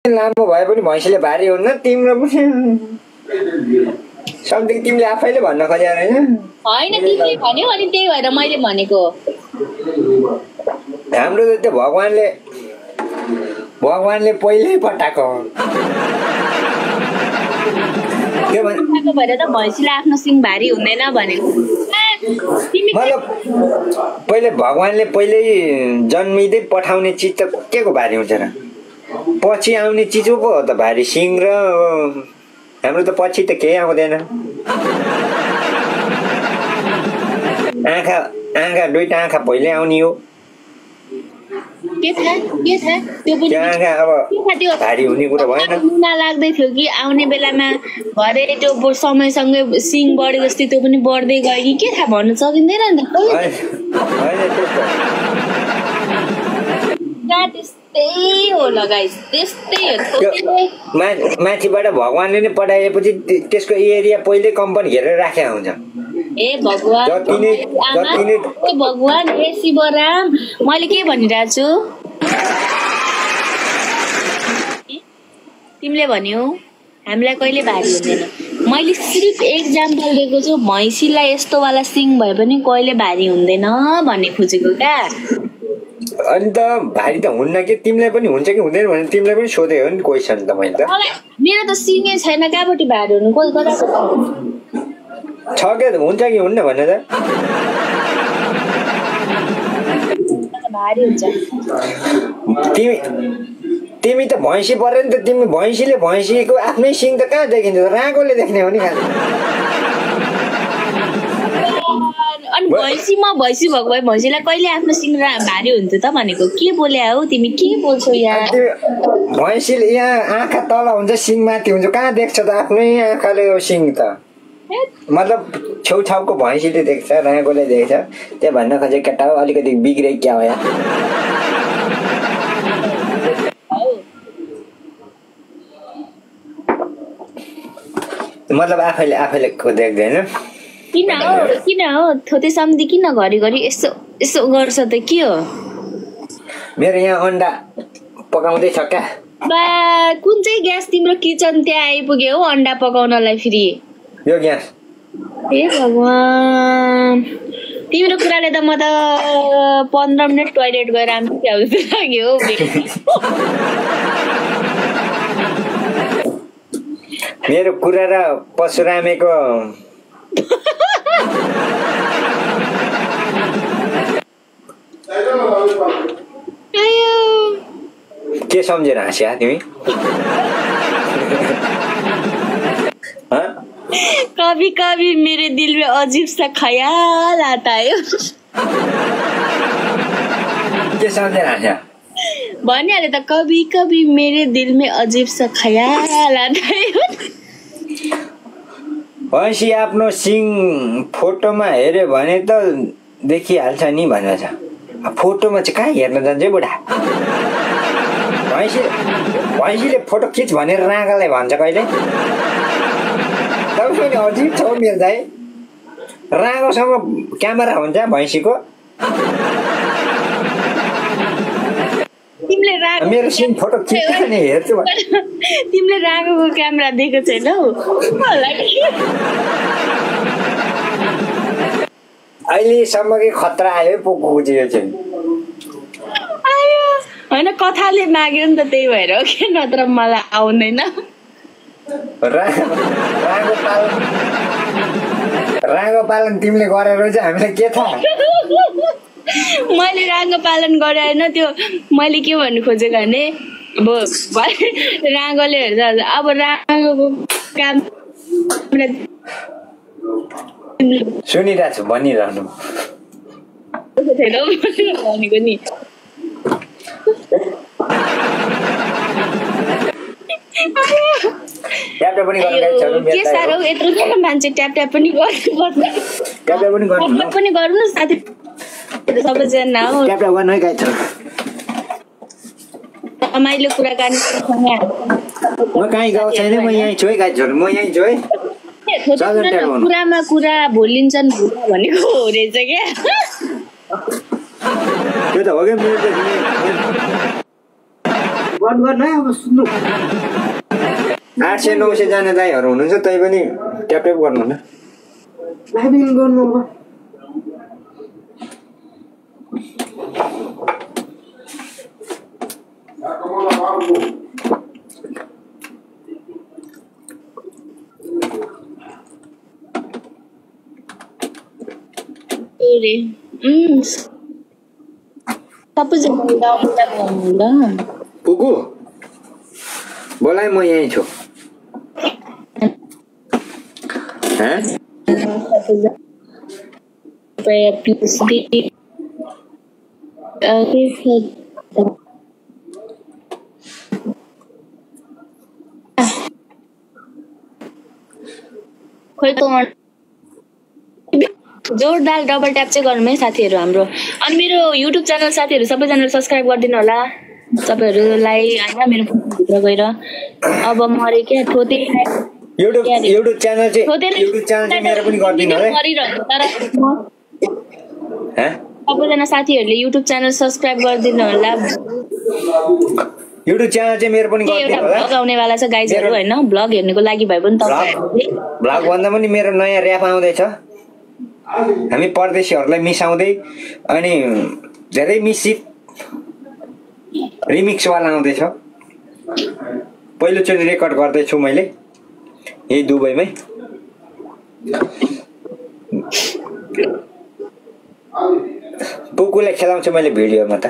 लामो भए पनि भैँसीले भारी हुन्न तिम्रो पनि समथिङ तिमीले आफैले भन्न खोजेको हैन तिमीले भन्यौ अनि त्यही भएर मैले भनेको हाम्रो त त्यो भगवानले पहिल्यै पटाएको त्यो भएर त भैँसीले आफ्नो सिङ भारी हुँदैन भनेको मतलब पहिले भगवानले पहिल्यै जन्मिँदै पठाउने चिज त के को भारी हुन्छ र पछि आउने चिज पो हो त भारी सिङ र हाम्रो त पछि त केही आउँदैन आँखा दुईटा आँखा पहिल्यै आउने हो के थाहा त्यो पनि भारी हुने कुरा भएन लाग्दै थियो कि आउने बेलामा भरे त्यो समयसँगै सिङ बढे जस्तै त्यो पनि बढ्दै गयो कि के थाहा भन्न सकिँदैन नि त त्यस्तै हो लगाइस त्यस्तै हो माथिबाट भगवानले नै पठाएपछि त्यसको एरिया पहिल्यै कम्पनी हेरेर राखेको हुन्छ ए भगवान हे शिवराम मैले के भनिरहेको छु तिमीले भन्यौ हामीलाई कहिले भारी हुँदैन मैले सिर्फ एक्जाम्पल दिएको छु भैँसीलाई यस्तो वाला सिङ भए पनि कहिले भारी हुँदैन भन्ने खोजेको क्या अनि त भारी त हुन्न कि तिमीलाई पनि हुन्छ कि हुँदैन भने तिमीलाई पनि सोधेको नि क्वेसन त मैले त मेरो त सिङै छैन कहाँबाट भारी हुनु कोही कता छ के हुन्छ कि हुन्न भने त भारी हुन्छ तिमी त भैँसी पऱ्यो नि त तिमी भैँसीको आफ्नै सिङ त कहाँ देखिन्छ राँगोले देख्ने हो नि अनि भैँसी भएको भए भैँसीलाई कहिले आफ्नो सिङ भारी हुन्थ्यो त भनेको के बोल्या हौ तिमी के बोल्छौ यहाँ भैँसीले यहाँ आँखा तल हुन्छ सिङ माथि हुन्छ कहाँ देख्छ त आफ्नै आँखाले हो सिङ त मतलब छेउछाउको भैँसीले देख्छ राँगोले देख्छ त्यो भन्न खोजेको केटा हो अलिकति बिग्रे क्या हो यहाँ मतलब आफैले देख्दैन किन हो थोते सम्झी किन घरिघरि यसो गर्छ त के हो मेरो यहाँ अन्डा पकाउँदैछ क्या बा कुन चाहिँ ग्यास तिम्रो किचन त्यहाँ आइपुग्यो हो अन्डा पकाउनलाई फेरि यो ग्यास ए भगवान तिम्रो कुराले त म त 15 मिनट टोयलेट गएर आउँछु लाग्यो मेरो कुरा र परशुरामेको के सम्झेर हाँस्या तिमी कभी कभी मेरे दिल में अजीब सा ख्याल आता है के सम्झेर हाँस्या भनिहाले त कभी कभी मेरे दिल में अजीब सा ख्याल आता है भैँसी आफ्नो सिङ फोटोमा हेऱ्यो भने त देखिहाल्छ नि भनेर छ फोटोमा चाहिँ कहाँ हेर्न जान्छ बुढा भैँसीले फोटो खिच भनेर राँगालाई भन्छ कहिले तपाईँ अजिब छ मेरो दाइ राँगोसँग क्यामेरा हुन्छ भैँसीको मेरो सिङ फोटो खिच्छ नि हेर्छु तिमीले राँगोको क्यामेरा दिएको छैनौ अहिलेसम्मकै खतरा आयो पोको चाहिँ होइन कथाले माग्यो नि त त्यही भएर हो कि नत्र मलाई आउँदैन राँगो पालन तिमीले गरेर चाहिँ हामीलाई के थाहा मैले राँगो पालन गरे होइन त्यो मैले के भन्नु खोजेको भने अब राँगोले हेर्दा अब राँगोको काम सुनिरहेको छु भनिरहनु भनेको नि के साह्रो यत्रो मान्छे ट्याप ट्याप पनि गर्नु साथी सबैजना हो रमाइलो कुराकानी म कहीँ गाउँ छैन म यहीँ छु है गाई छोरी म यहीँ छु है कुरामा कुरा भुलिन्छन् भनेको हो रहेछ क्या त्यो त हो क्या मेरो बन्द गर्न है अब सुन्नु 800-900 जना दाइहरू हुनुहुन्छ तै पनि ट्याप ट्याप गर्नु न लाइभ इन गर्नु अब पुगु बोलाइ म यहीँ छु जोरदार डबल ट्याप चाहिँ गर्नु है साथीहरू हाम्रो अनि मेरो युट्युब च्यानल साथीहरू सबैजनाले सब्स्क्राइब गरिदिनु होला सबैहरूलाई हैन मेरो भित्र गएर अब मरे के थोते युट्युब च्यानल चाहिँ मेरो पनि गरिदिनु है तर सबैजना साथीहरूले युट्युब च्यानल सब्स्क्राइब गरिदिनु होला युट्युब च्यानल चाहिँ मेरो पनि गरिदिनु होला भ्लग आउनेवाला छ गाइजहरु हैन भ्लग हेर्नको लागि भए पनि तपाईहरुले भ्लग भन्दा पनि मेरो नयाँ र्याप आउँदैछ हामी परदेशीहरूलाई मिसाउँदै अनि धेरै मिसित रिमिक्स वाला आउँदैछ पहिलोचोटि रेकर्ड गर्दैछु मैले यही दुबईमै पुकुलाई खेलाउँछु मैले भिडियोमा त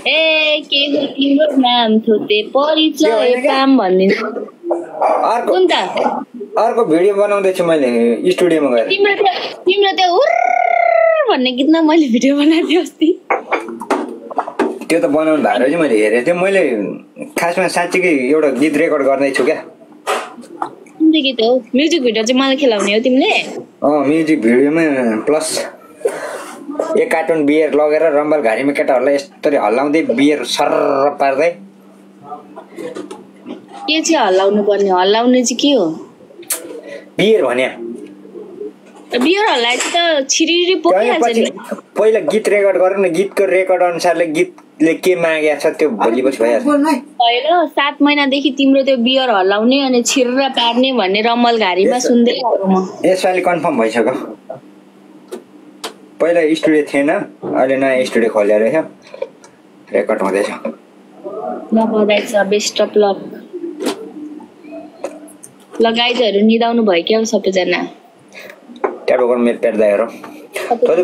ए के तिम्रो नाम थोते परिचय काम भन्दिनु कुन त अर्को भिडियो बनाउँदैछु मैले स्टुडियोमा गएर तिम्रो त्यो उर भन्ने गीतमा मैले भिडियो बनाएको थिएँ अस्ति त्यो त बनाउनु भएको रहेछ मैले हेरेको थिएँ मैले खासमा साँच्चीकै एउटा गीत रेकर्ड गर्दैछु क्या कुन चाहिँ गीत हो म्युजिक भिडियो चाहिँ मलाई खेलाउने हो तिमीले म्युजिक भिडियोमा प्लस एक कार्टुन बियर लगेर रम्बल घारीमा केटाहरूलाई यस्तरी हल्लाउँदै बियर सर्र पार्दै के चाहिँ हल्लाउनु पर्ने हल्लाउने चाहिँ के हो बियर भन्या बियर हल्लाए त छिरिरी पोकिहाल्छ नि पहिला गीत रेकर्ड गर न गीतको रेकर्ड अनुसारले गीतले के मागेको छ त्यो भोलिपछि भइहाल्छ पहिलो 7 महिनादेखि तिम्रो त्यो बियर हल्लाउने अनि छिर्र पार्ने भन्ने रम्बल घारीमा सुन्दै आएको म यसपालि कन्फर्म भइसक्यो पहिला स्टुडियो थिएन अहिले नयाँ स्टुडियो खोलेर रहेछ रेकर्ड हुँदैछ लगाउँदैछ बेस्ट अफ लक लगाइजहरू निदाउनु भयो क्या सबैजना ट्याप गर्नु मेरो पेट्दाहरू तैँले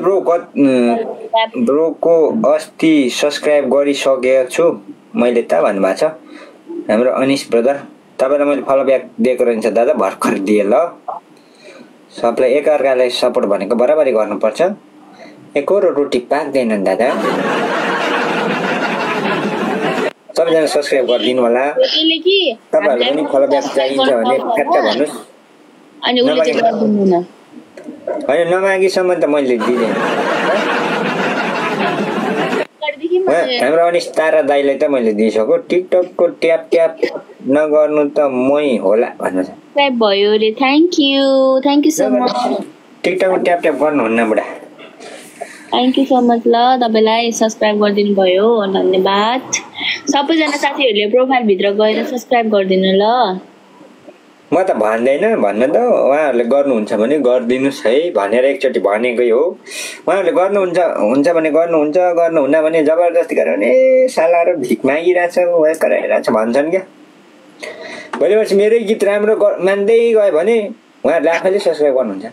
ब्रोको अस्ति सब्सक्राइब गरिसकेको छु मैले त भन्नुभएको छ हाम्रो अनिश ब्रदर तपाईँलाई मैले फलो ब्याक दिएको रहेछ दादा भर्खर दिएँ ल सबलाई एकअर्कालाई सपोर्ट भनेको बराबरी गर्नुपर्छ एकरो रोटी पाक्दैन दादा सबैजना सब्सक्राइब गरिदिनु होला तपाईँहरूलाई पनि फलो ब्याक चाहिन्छ भने फ्याक्ट भन्नुहोस् होइन नमागीसम्म त मैले दिँदैन हाम्रो अनिस तारा दाइलाई त मैले दिइसक्यो टिकटकको ट्याप ट्याप नगर्नु त मै होला भन्नु भयो रे थ्याङ्क यू सो मच टिकटकको ट्याप ट्याप गर्नुहुन्न बुढा थ्याङ्क यू सो मच ल तपाईँलाई सब्सक्राइब गरिदिनु भयो धन्यवाद सबैजना साथीहरूले प्रोफाइल भित्र गएर सब्सक्राइब गरिदिनु ल म त भन्दैन भन्न त उहाँहरूले गर्नुहुन्छ भने गरिदिनुहोस् है भनेर एकचोटि भनेकै हो उहाँहरूले हुन्छ भने गर्नुहुन्छ गर्नुहुन्न भने जबरजस्ती गरेर भने सालाहरू भिख मागिरहेछ कराइरहेछ भन्छन् क्या भोलि पर्सि मेरै गीत राम्रो मान्दै गयो भने उहाँहरूले आफैले सब्सक्राइब गर्नुहुन्छ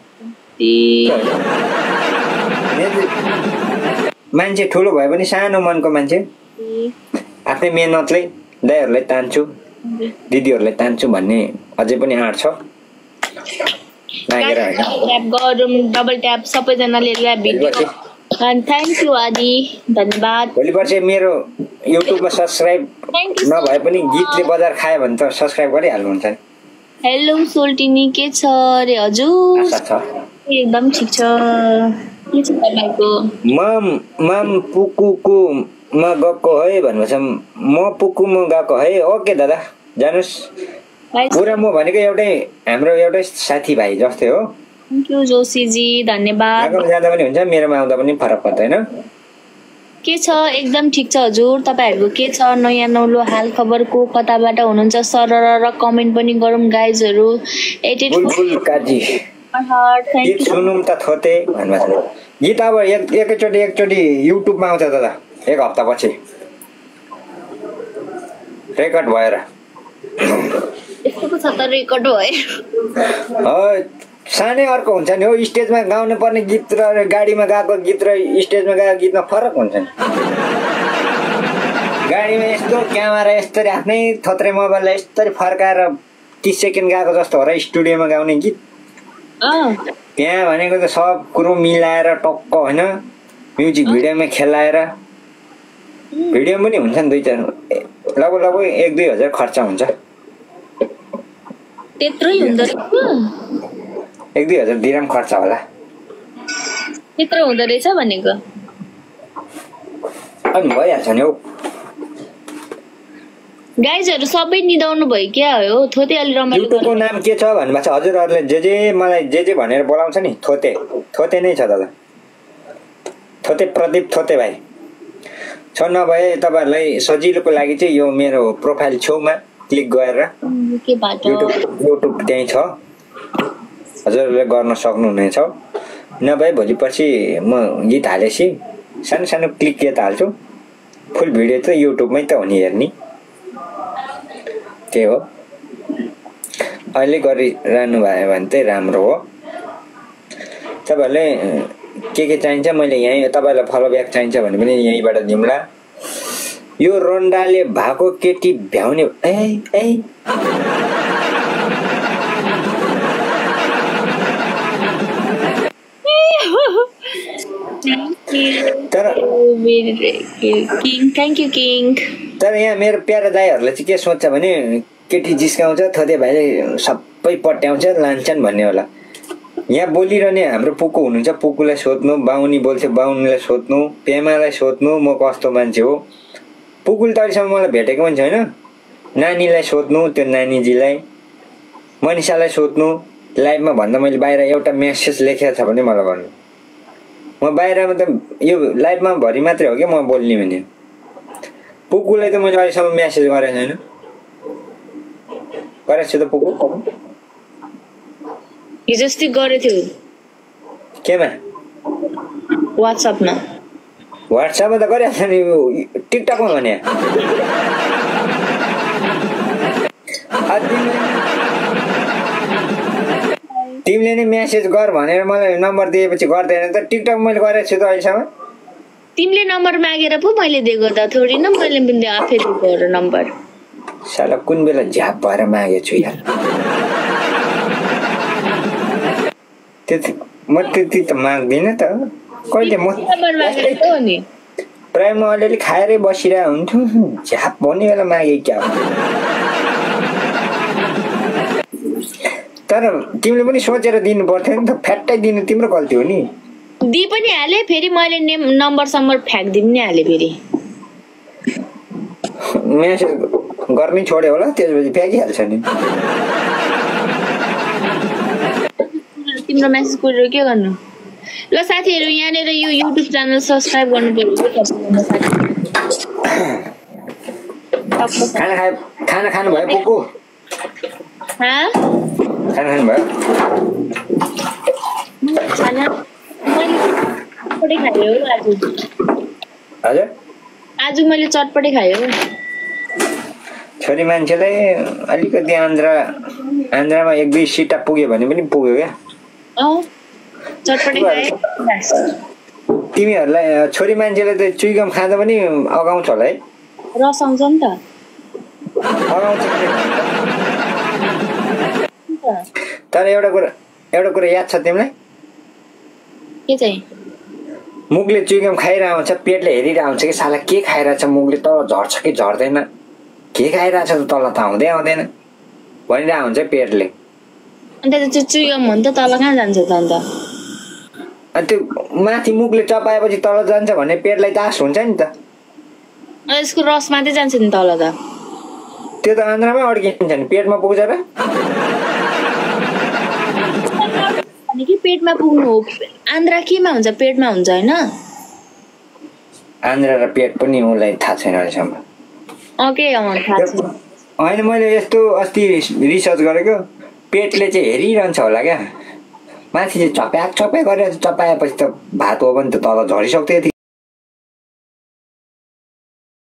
मान्छे ठुलो भए पनि सानो मनको मान्छे आफ्नै मेहनतले दाइहरूलाई तान्छु दिदीहरूलाई तान्छु भन्ने अझै पनि आँट छ डबल ट्याप सबैजनाले थ्याङ्क यू आदि धन्यवाद भोलि पर्सि मेरो युट्युबमा सब्सक्राइब नभए पनि गीतले बजार खायो भने त सब्सक्राइब गरिहाल्नुहुन्छ नि हेलो सोल्टिनी के छ रे हजुर एकदम ठिक छ के छ तपाईको मम पुकुको म गएको है भन्नुहुन्छ म पुकुमा गएको है ओके दादा जानुस् पुरा म भनेको हाम्रो एउटै साथीभाइ जस्तै हो थ्याङ्क यू जोशीजी धन्यवाद आगो जाँदा पनि हुन्छ मेरोमा आउँदा पनि फरक पर्दैन के छ एकदम ठिक छ हजुर तपाईहरुको के छ नयाँ नौलो हाल खबर को कताबाट हुनुहुन्छ सरर र कमेन्ट पनि गरौँ गाइजहरु बुलबुल काजी गीत सुनौँ त थोते भन्नुभएको छ गीत अब एकैचोटि युट्युबमा आउँछ दादा एक हप्ता पछि रेकर्ड भएर यस्तो छ त रेकर्ड भयो सानै अर्को हुन्छ नि हो स्टेजमा गाउनु पर्ने गीत र गाडीमा गाएको गीत र स्टेजमा गाएको गीतमा फरक हुन्छ नि गाडीमा यस्तो क्यामेरा यस्तरी आफ्नै थोत्रे मोबाइललाई यस्तरी फर्काएर 30 सेकेन्ड गाएको जस्तो हो र स्टुडियोमा गाउने गीत त्यहाँ भनेको त सब कुरो मिलाएर टक्क होइन म्युजिक भिडियोमा खेलाएर भिडियो पनि हुन्छ नि 2-4 लगभग 1-2 हजार खर्च हुन्छ त्यत्रै हुँदो रहेछ 1-2 हजार दिराम खर्च होला त्यत्रो हुँदो रहेछ भनेको अनि भइहाल्छ नि हौ गाइजहरु सबै निदाउनु भयो क्या हो थोते अलि रमाइलो युट्युबको नाम के छ भन्नुभएको छ हजुरहरुले जे मलाई जे भनेर बोलाउँछ नि थोते नै छ दादा थोते प्रदीप थोते भाइ छ नभए तपाईहरुलाई सजिलोको लागि चाहिँ यो मेरो प्रोफाइल छेउमा क्लिक गरेर के बाटो युट्युब त्यही छ हजुरहरुले गर्न सक्नुहुनेछ नभए भोलिपछि म गीत हालेसी सानो क्लिक के त हाल्छु फुल भिडियो त युट्युबमै त हो नि हेर्ने के हो अहिले गरिरहनु भयो भने चाहिँ राम्रो हो तपाईहरुले के चाहिन्छ मैले यही तपाईहरुलाई फलो ब्याक चाहिन्छ भने पनि यहीबाट दिउँला यो रोन्डाले भएको केटी भ्याउने तर यहाँ मेरो प्यारा दाइहरुले चाहिँ के सोच्छ भने केटी जिस्काउँछ थोते भाइले सबै पट्याउँछ लान्छन् भन्ने होला यहाँ बोलिरहने हाम्रो पुकु हुनुहुन्छ पुकुलाई सोध्नु बाहुनी बोल्छ बाहुनीलाई सोध्नु पेमालाई सोध्नु म कस्तो मान्छे हो पुकुले त अहिलेसम्म मलाई भेटेको पनि छैन नानीलाई सोध्नु त्यो नानीजीलाई मनिषालाई सोध्नु लाइभमा भन्दा मैले बाहिर एउटा मेसेज लेखेको छ भने मलाई भन्नु म बाहिरमा त यो लाइभमा भरि मात्रै हो कि म बोल्ने भने पुकुलाई त मैले अहिलेसम्म मेसेज गरेको छैन गरेको छु त पुकु हिजो अस्ति गरेको थियो केमा व्हाट्सएपमा त गरिहाल्छ नि टिकटकमा भने तिमीले नि मेसेज गर भनेर मलाई नम्बर दिएपछि गर्दैन त टिकटक मैले गरेको छु त अहिलेसम्म तिमीले नम्बर मागेर पो मैले दिएको त थोडी न मैले पनि आफै दिएको नम्बर साला कुन बेला झ्याप भएर मागेको छु यार म त्यति त माग्दिनँ त कहिले म प्राय म अलिअलि खाएरै बसिरहेको हुन्छु झ्याप भन्ने बेला मागे क्या तर तिमीले पनि सोचेर दिनु पर्थ्यो नि त फ्याट्टै दिनु तिम्रो गल्ती हो नि दि पनि हाले फेरि मैले नम्बर फ्याक्दिम नि हाले फेरि मेसेज गर्नै छोड्यो होला त्यसपछि फ्याँकिहाल्छ नि तिम्रो मेसेज पढेर के गर्नु ल साथीहरु यहाँनेर यो युट्युब च्यानल सब्स्क्राइब गर्नु पर्यो खाना खानु भयो पुकु खाना खानु भयो खाना चटपटे खायो हजुर आज मैले चटपटे खायो छोरी मान्छेलाई अलिकति आन्द्रामा 1-2 सिटा पुग्यो भने पनि पुग्यो क्या चटपटे खाए तिमीहरूलाई छोरी मान्छेले त चुइगम खाँदा पनि अगाउँछ होला है रस आउँछ नि त तर एउटा कुरा याद छ तिमीलाई के चाहिँ मुखले चुइगम खाइरहेको हुन्छ पेटले हेरिरहेको हुन्छ कि साला के खाइरहेछ मुखले त झर्छ कि झर्दैन के खाइरहेछ त तल त आउँदैन भनिरहेको हुन्छ पेटले अन्त त्यो चुइगम हो नि त तल कहाँ जान्छ त अन्त अनि त्यो माथि मुखले चपाएपछि तल जान्छ भने पेटलाई त आश हुन्छ नि त यसको रस मात्रै जान्छ नि तल त त्यो त आन्द्रामै अड्किन्छ नि पेटमा पुग्छ र कि पेटमा पुग्नु हो आन्द्रा केमा हुन्छ पेटमा हुन्छ हैन आन्द्रा र पेट पनि उसलाई थाहा छैन अहिलेसम्म। ओके थाहा छ। होइन मैले यस्तो अस्ति रिसर्च गरेको पेटले चाहिँ हेरिरहन्छ होला क्या माथि चाहिँ चप्याक गरेर चपाएपछि त भात हो भने त तल झरिसक्थ्यो।